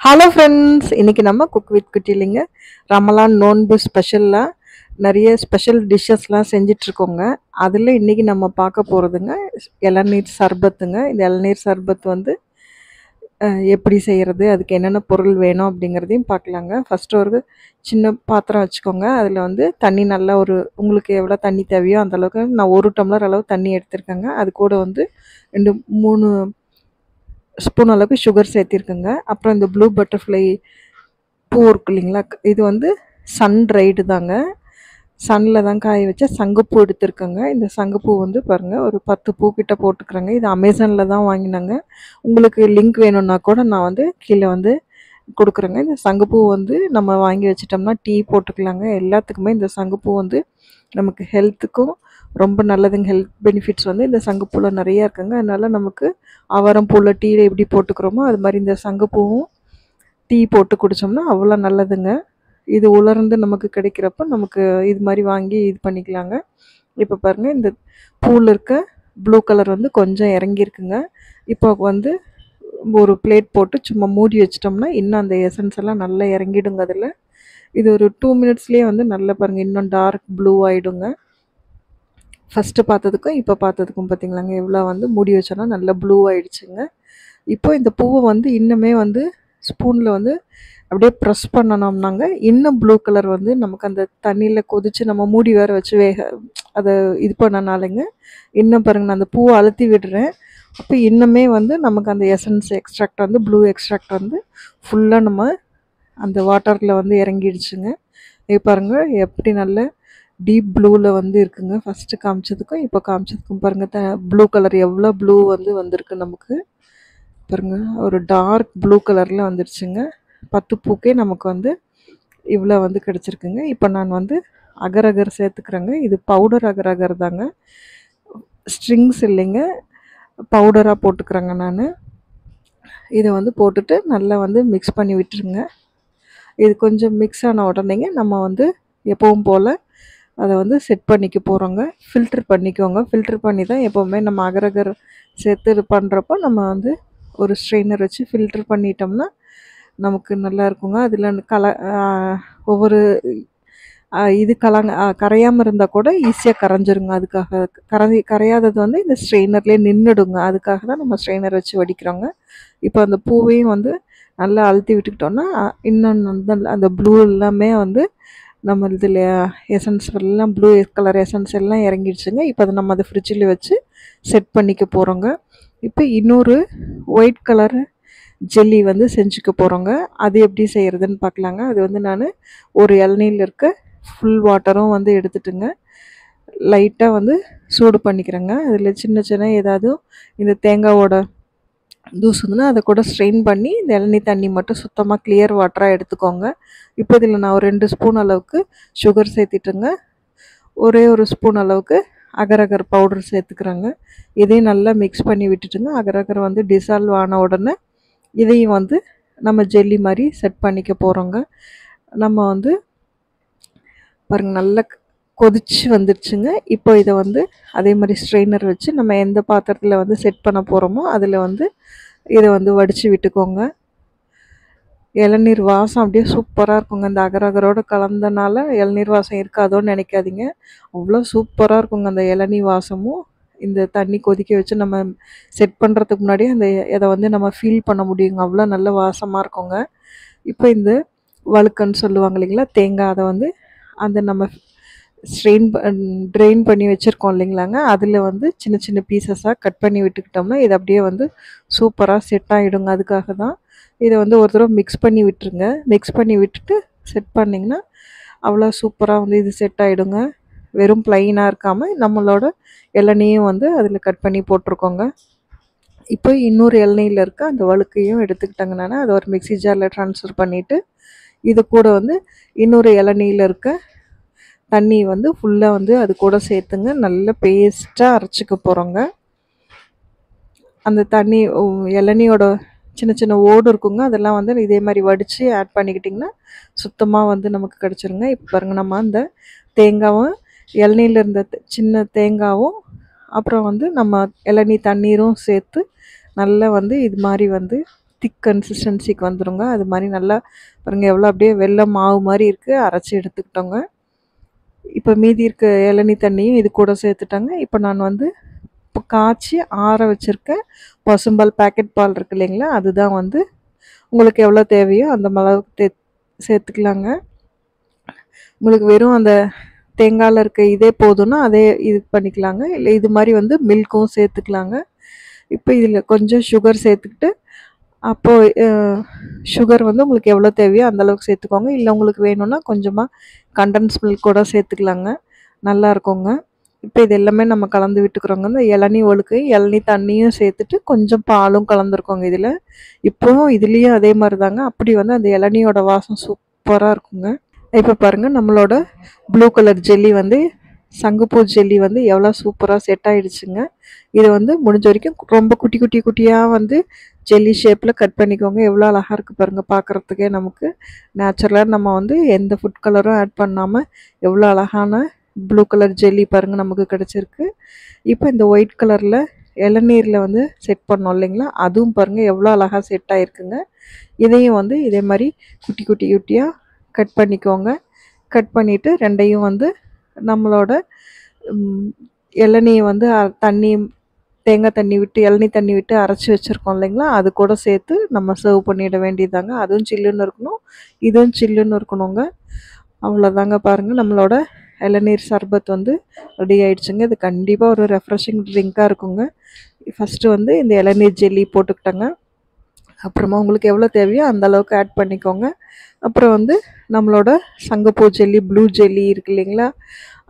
Hello friends, இன்னைக்கு நம்ம cook with குட்டிலிங்க Ramadan நோன்பு ஸ்பெஷலாக நிறைய ஸ்பெஷல் டிஷ்ஷஸ்லாம் செஞ்சிட்ருக்கோங்க. அதில் இன்றைக்கி நம்ம பார்க்க போகிறதுங்க இளநீர் சர்பத்துங்க. இந்த இளநீர் சர்பத் வந்து எப்படி செய்கிறது, அதுக்கு என்னென்ன பொருள் வேணும் அப்படிங்கிறதையும் பார்க்கலாங்க. ஃபஸ்ட்டு ஒரு சின்ன பாத்திரம் வச்சுக்கோங்க. அதில் வந்து தண்ணி நல்லா உங்களுக்கு எவ்வளோ தண்ணி தேவையோ அந்தளவுக்கு நான் 1 டம்ளர் அளவு தண்ணி எடுத்திருக்கேங்க. அது கூட வந்து 2 3 ஸ்பூன் அளவுக்கு சுகர் சேர்த்திருக்குங்க. அப்புறம் இந்த ப்ளூ பட்டர்ஃப்ளை பூ இருக்கு இல்லைங்களா, இது வந்து சன் ட்ரைடு தாங்க. சன்னில் தான் காய வச்ச சங்குப்பூ எடுத்திருக்கேங்க. இந்த சங்குப்பூ வந்து பாருங்கள், ஒரு 10 பூ கிட்ட போட்டுக்கிறேங்க. இது அமேசானில் தான் வாங்கினாங்க. உங்களுக்கு லிங்க் வேணும்னா கூட நான் வந்து கீழே வந்து கொடுக்குறேங்க. இந்த சங்குப்பூ வந்து நம்ம வாங்கி வச்சிட்டோம்னா டீ போட்டுக்கலாங்க. எல்லாத்துக்குமே இந்த சங்குப்பூ வந்து நமக்கு ஹெல்த்துக்கும் ரொம்ப நல்லதுங்க. ஹெல்த் பெனிஃபிட்ஸ் வந்து இந்த சங்குப்பூவில் நிறையா இருக்குங்க. அதனால் நமக்கு அவரம் பூவில் டீயில் எப்படி போட்டுக்கிறோமோ அது மாதிரி இந்த சங்குப்பூவும் டீ போட்டு குடித்தோம்னா அவ்வளோ நல்லதுங்க. இது உலர்ந்து நமக்கு கிடைக்கிறப்ப நமக்கு இது மாதிரி வாங்கி இது பண்ணிக்கலாங்க. இப்போ பாருங்கள், இந்த பூவில் இருக்க ப்ளூ கலர் வந்து கொஞ்சம் இறங்கியிருக்குங்க. இப்போ வந்து ஒரு பிளேட் போட்டு சும்மா மூடி வச்சிட்டோம்னா இன்னும் அந்த எசன்ஸ் எல்லாம் நல்லா இறங்கிடுங்க அதில். இது ஒரு 2 மினிட்ஸ்லேயே வந்து நல்லா பாருங்கள், இன்னும் டார்க் ப்ளூ ஆகிடுங்க. ஃபஸ்ட்டு பார்த்ததுக்கும் இப்போ பார்த்ததுக்கும் பார்த்திங்களாங்க, எவ்வளோ வந்து மூடி வச்சோன்னா நல்லா ப்ளூ ஆகிடுச்சுங்க. இப்போ இந்த பூவை வந்து இன்னுமே வந்து ஸ்பூனில் வந்து அப்படியே ப்ரெஸ் பண்ணணும்னாங்க இன்னும் ப்ளூ கலர் வந்து நமக்கு அந்த தண்ணியில் கொதித்து நம்ம மூடி வேறு வச்சு அதை இது பண்ணனாலங்க இன்னும் பாருங்கள், நான் அந்த பூவை அழுத்தி விடுறேன். அப்போ இன்னுமே வந்து நமக்கு அந்த எசன்ஸ் எக்ஸ்ட்ராக்ட் வந்து ப்ளூ எக்ஸ்ட்ராக்ட் வந்து ஃபுல்லாக நம்ம அந்த வாட்டரில் வந்து இறங்கிடுச்சுங்க. இப்போ பாருங்கள் எப்படி நல்ல டீப் ப்ளூவில் வந்து இருக்குங்க. ஃபஸ்ட்டு காமிச்சதுக்கும் இப்போ காமிச்சதுக்கும் பாருங்கள், ப்ளூ கலர் எவ்வளோ ப்ளூ வந்து வந்திருக்கு நமக்கு பாருங்கள். ஒரு டார்க் ப்ளூ கலரில் வந்துடுச்சுங்க. 10 பூக்கே நமக்கு வந்து இவ்வளோ வந்து கிடச்சிருக்குங்க. இப்போ நான் வந்து அகர் அகர் சேர்த்துக்கிறேங்க. இது பவுடர் அகர் அகர் தாங்க, ஸ்ட்ரிங்ஸ் இல்லைங்க, பவுடராக போட்டுக்கிறேங்க நான். இதை வந்து போட்டுட்டு நல்லா வந்து மிக்ஸ் பண்ணி விட்டுருங்க. இது கொஞ்சம் மிக்ஸ் ஆன உடனேங்க நம்ம வந்து எப்பவும் போல் அதை வந்து செட் பண்ணிக்க போகிறோங்க. ஃபில்ட்ரு பண்ணிக்கோங்க. ஃபில்ட்ரு பண்ணி தான் எப்போவுமே நம்ம அகரகர் சேர்த்து இது பண்ணுறப்போ நம்ம வந்து ஒரு ஸ்ட்ரெயினர் வச்சு ஃபில்ட்ரு பண்ணிட்டோம்னா நமக்கு நல்லா இருக்குங்க. அதில் ஒவ்வொரு இது கரையாமல் இருந்தால் கூட ஈஸியாக கரைஞ்சிருங்க. அதுக்காக கரையாதது வந்து இந்த ஸ்ட்ரெயினர்லேயே நின்றுடுங்க. அதுக்காக தான் நம்ம ஸ்ட்ரெயினர் வச்சு வடிக்கிறோங்க. இப்போ அந்த பூவையும் வந்து நல்லா அழுத்தி விட்டுக்கிட்டோன்னா இன்னும் வந்து அந்த ப்ளூ எல்லாமே வந்து நம்ம இதில் எசன்ஸ் எல்லாம் ப்ளூ கலர் எசன்ஸ் எல்லாம் இறங்கிடுச்சுங்க. இப்போ அதை நம்ம அதை ஃப்ரிட்ஜில் வச்சு செட் பண்ணிக்க போகிறோங்க. இப்போ இன்னொரு ஒயிட் கலர் ஜெல்லி வந்து செஞ்சுக்க போகிறோங்க. அது எப்படி செய்கிறதுன்னு பார்க்கலாங்க. அது வந்து நான் ஒரு இளநீரில் இருக்க ஃபுல் வாட்டரும் வந்து எடுத்துட்டுங்க லைட்டாக வந்து சூடு பண்ணிக்கிறேங்க. அதில் சின்ன சின்ன ஏதாவது இந்த தேங்காவோட தூசுதுன்னா அதை கூட ஸ்ட்ரெயின் பண்ணி இந்த இளநீ தண்ணி மட்டும் சுத்தமாக கிளியர் வாட்டராக எடுத்துக்கோங்க. இப்போ இதில் நான் ஒரு 2 ஸ்பூன் அளவுக்கு சுகர் சேர்த்திட்டுங்க, ஒரே ஒரு ஸ்பூன் அளவுக்கு அகரகர் பவுடர் சேர்த்துக்கிறேங்க. இதையும் நல்லா மிக்ஸ் பண்ணி விட்டுட்டுங்க, அகரகர் வந்து டிசால்வ் ஆன உடனே இதையும் வந்து நம்ம ஜெல்லி மாதிரி செட் பண்ணிக்க போகிறோங்க. நம்ம வந்து பாருங்கள் நல்லா கொதிச்சு வந்துடுச்சுங்க. இப்போ இதை வந்து அதே மாதிரி ஸ்ட்ரெயினர் வச்சு நம்ம எந்த பாத்திரத்தில் வந்து செட் பண்ண போகிறோமோ அதில் வந்து இதை வந்து வடித்து விட்டுக்கோங்க. இளநீர் வாசம் அப்படியே சூப்பராக இருக்குங்க. இந்த அகரகரோடு கலந்தனால இளநீர் வாசம் இருக்காதோன்னு நினைக்காதீங்க, அவ்வளோ சூப்பராக இருக்குங்க. அந்த இளநீ வாசமும் இந்த தண்ணி கொதிக்க வச்சு நம்ம செட் பண்ணுறதுக்கு முன்னாடியே அந்த இதை வந்து நம்ம ஃபீல் பண்ண முடியுங்க. அவ்வளோ நல்ல வாசமாக இருக்குங்க. இப்போ இந்த வழுக்கன்னு சொல்லுவாங்க இல்லைங்களா, தேங்காய், அதை வந்து அந்த நம்ம ட்ரெயின் பண்ணி வச்சுருக்கோம் இல்லைங்களாங்க, அதில் வந்து சின்ன சின்ன பீசஸாக கட் பண்ணி விட்டுக்கிட்டோம்னா இது அப்படியே வந்து சூப்பராக செட் ஆகிடுங்க. அதுக்காக தான் இதை வந்து ஒரு தடவை மிக்ஸ் பண்ணி விட்டுருங்க. மிக்ஸ் பண்ணி விட்டுட்டு செட் பண்ணிங்கன்னா அவ்வளோ சூப்பராக வந்து இது செட் ஆகிடுங்க. வெறும் ப்ளைனாக இருக்காமல் நம்மளோட இளநீயும் வந்து அதில் கட் பண்ணி போட்டிருக்கோங்க. இப்போ இன்னொரு இளநீயில் இருக்க அந்த வழுக்கையும் எடுத்துக்கிட்டாங்க. நான் அதை ஒரு மிக்ஸி ஜாரில் ட்ரான்ஸ்ஃபர் பண்ணிவிட்டு இது கூட வந்து இன்னொரு இளநீயில் இருக்க தண்ணி வந்து ஃபுல்லாக வந்து அது கூட சேர்த்துங்க நல்ல பேஸ்ட்டாக அரைச்சிக்க போகிறோங்க. அந்த தண்ணி இளநியோட சின்ன சின்ன ஓடு இருக்குங்க, அதெல்லாம் வந்து இதே மாதிரி வடித்து ஆட் பண்ணிக்கிட்டிங்கன்னா சுத்தமாக வந்து நமக்கு கிடச்சிருங்க. இப்போ பாருங்கள், நம்ம அந்த தேங்காவும் இளநீரில் இருந்த சின்ன தேங்காவும் அப்புறம் வந்து நம்ம இளநீ தண்ணீரும் சேர்த்து நல்லா வந்து இது மாதிரி வந்து திக் கன்சிஸ்டன்சிக்கு வந்துடுங்க. அது மாதிரி நல்லா பாருங்கள் எவ்வளோ அப்படியே வெள்ளை மாவு மாதிரி இருக்குது, அரைச்சி எடுத்துக்கிட்டோங்க. இப்போ மீதி இருக்க இளநீ தண்ணியும் இது கூட சேர்த்துட்டாங்க. இப்போ நான் வந்து இப்போ காய்ச்சி ஆற வச்சுருக்கேன் பசும்பால், பேக்கெட் பால் இருக்குது இல்லைங்களா, அதுதான் வந்து உங்களுக்கு எவ்வளோ தேவையோ அந்த அளவுக்கு சேர்த்துக்கலாங்க. உங்களுக்கு வெறும் அந்த தேங்காயில் இருக்க இதே போதும்னா அதே இது பண்ணிக்கலாங்க. இல்லை இது மாதிரி வந்து மில்க்கும் சேர்த்துக்கலாங்க. இப்போ இதில் கொஞ்சம் சுகர் சேர்த்துக்கிட்டு, அப்போது சுகர் வந்து உங்களுக்கு எவ்வளோ தேவையோ அந்தளவுக்கு சேர்த்துக்கோங்க. இல்லை உங்களுக்கு வேணும்னா கொஞ்சமாக கண்டன்ஸ் மில்க் கூட சேர்த்துக்கலாங்க, நல்லா இருக்குங்க. இப்போ இது எல்லாமே நம்ம கலந்து விட்டுக்கிறோங்க. இந்த இளநீ ஒழுக்கு இளநீ தண்ணியும் சேர்த்துட்டு கொஞ்சம் பாலும் கலந்துருக்கோங்க இதில். இப்போவும் இதுலேயும் அதே மாதிரி தாங்க, அப்படி வந்து அந்த இளநியோட வாசம் சூப்பராக இருக்குங்க. இப்போ பாருங்கள் நம்மளோட ப்ளூ கலர் ஜெல்லி வந்து சங்குப்பூ ஜெல்லி வந்து எவ்வளோ சூப்பராக செட் ஆகிடுச்சுங்க. இது வந்து முடிஞ்ச வரைக்கும் ரொம்ப குட்டி குட்டி குட்டியாக வந்து ஜெல்லி ஷேப்பில் கட் பண்ணிக்கோங்க. எவ்வளோ அழகாக இருக்குது பாருங்கள், பார்க்குறதுக்கே நமக்கு நேச்சுரலாக நம்ம வந்து எந்த ஃபுட் கலரும் ஆட் பண்ணாமல் எவ்வளோ அழகான ப்ளூ கலர் ஜெல்லி பாருங்கள் நமக்கு கிடச்சிருக்கு. இப்போ இந்த ஒயிட் கலரில் இளநீரில் வந்து செட் பண்ணோம் இல்லைங்களா, அதுவும் பாருங்கள் எவ்வளோ அழகாக செட் ஆகிருக்குங்க. இதையும் வந்து இதே மாதிரி குட்டி குட்டி குட்டியாக கட் பண்ணிக்கோங்க. கட் பண்ணிவிட்டு ரெண்டையும் வந்து நம்மளோட இளநியை வந்து தேங்காய் தண்ணி விட்டு இளநீ தண்ணி விட்டு அரைச்சி வச்சுருக்கோம் இல்லைங்களா, அது கூட சேர்த்து நம்ம சர்வ் பண்ணிட வேண்டியதாங்க. அதுவும் சில்லுன்னு இருக்கணும், இதுவும் சில்லுன்னு இருக்கணுங்க. அவ்வளோதாங்க. பாருங்கள் நம்மளோட இளநீர் சர்பத் வந்து ரெடி ஆகிடுச்சுங்க. இது கண்டிப்பாக ஒரு ரெஃப்ரெஷிங் ட்ரிங்காக இருக்குங்க. ஃபஸ்ட்டு வந்து இந்த இளநீர் ஜெல்லி போட்டுக்கிட்டேங்க. அப்புறமா உங்களுக்கு எவ்வளோ தேவையோ அந்த அளவுக்கு ஆட் பண்ணிக்கோங்க. அப்புறம் வந்து நம்மளோட சங்குப்பூ ஜெல்லி, ப்ளூ ஜெல்லி இருக்குது இல்லைங்களா,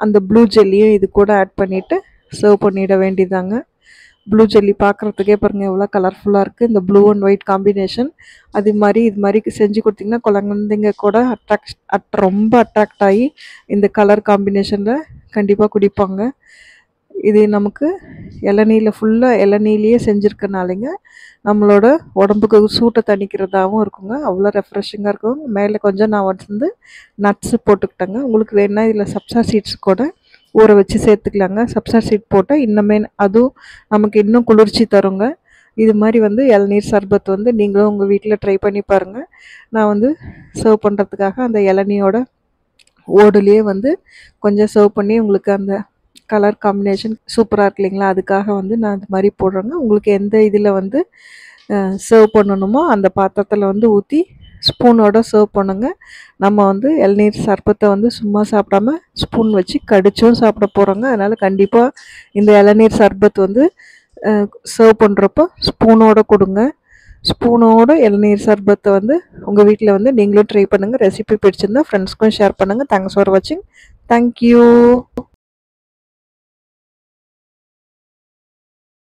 அந்த ப்ளூ ஜெல்லியும் இது கூட ஆட் பண்ணிவிட்டு சர்வ் பண்ணிட வேண்டியதாங்க. ப்ளூ ஜெல்லி பார்க்குறதுக்கே பாருங்கள் எவ்வளோ கலர்ஃபுல்லாக இருக்குது, இந்த ப்ளூ அண்ட் ஒயிட் காம்பினேஷன். அது மாதிரி இது மாதிரி செஞ்சு கொடுத்திங்கன்னா குழந்தைங்க கூட ரொம்ப அட்ராக்ட் ஆகி இந்த கலர் காம்பினேஷனில் கண்டிப்பாக குடிப்பாங்க. இது நமக்கு இளநீரில் ஃபுல்லாக இளநீலையே செஞ்சுருக்கனாலேங்க நம்மளோட உடம்புக்கு சூட்டை தணிக்கிறதாகவும் இருக்குங்க. அவ்வளோ ரெஃப்ரெஷிங்காக இருக்கும். மேலே கொஞ்சம் நான் வந்து நட்ஸு போட்டுக்கிட்டேங்க. உங்களுக்கு வேணுன்னா இதில் சப்ஸா சீட்ஸ் கூட ஊற வச்சு சேர்த்துக்கலாங்க. சப்ஸா சீட் போட்டால் இன்னுமே அதுவும் நமக்கு இன்னும் குளிர்ச்சி தருங்க. இது மாதிரி வந்து இளநீர் சர்பத் வந்து நீங்களும் உங்கள் வீட்டில் ட்ரை பண்ணி பாருங்கள். நான் வந்து சர்வ் பண்ணுறதுக்காக அந்த இளநியோட ஓடுலேயே வந்து கொஞ்சம் சர்வ் பண்ணி உங்களுக்கு அந்த கலர் காம்பினேஷன் சூப்பராக இருக்கு இல்லைங்களா, அதுக்காக வந்து நான் இது மாதிரி போடுறேங்க. உங்களுக்கு எந்த இதில் வந்து சர்வ் பண்ணணுமோ அந்த பாத்திரத்தில் வந்து ஊற்றி ஸ்பூனோட சர்வ் பண்ணுங்க. நம்ம வந்து இளநீர் சர்பத்தை வந்து சும்மா சாப்பிடாம ஸ்பூன் வச்சு கடிச்சும் சாப்பிட போகிறோங்க. அதனால் கண்டிப்பாக இந்த இளநீர் சர்பத் வந்து சர்வ் பண்ணுறப்போ ஸ்பூனோட கொடுங்க. ஸ்பூனோட இளநீர் சர்பத்தை வந்து உங்கள் வீட்டில் வந்து நீங்களும் ட்ரை பண்ணுங்கள். ரெசிபி பிடிச்சிருந்தா ஃப்ரெண்ட்ஸ்க்கும் ஷேர் பண்ணுங்கள். தேங்க்ஸ் ஃபார் வாட்சிங். தேங்க்யூ.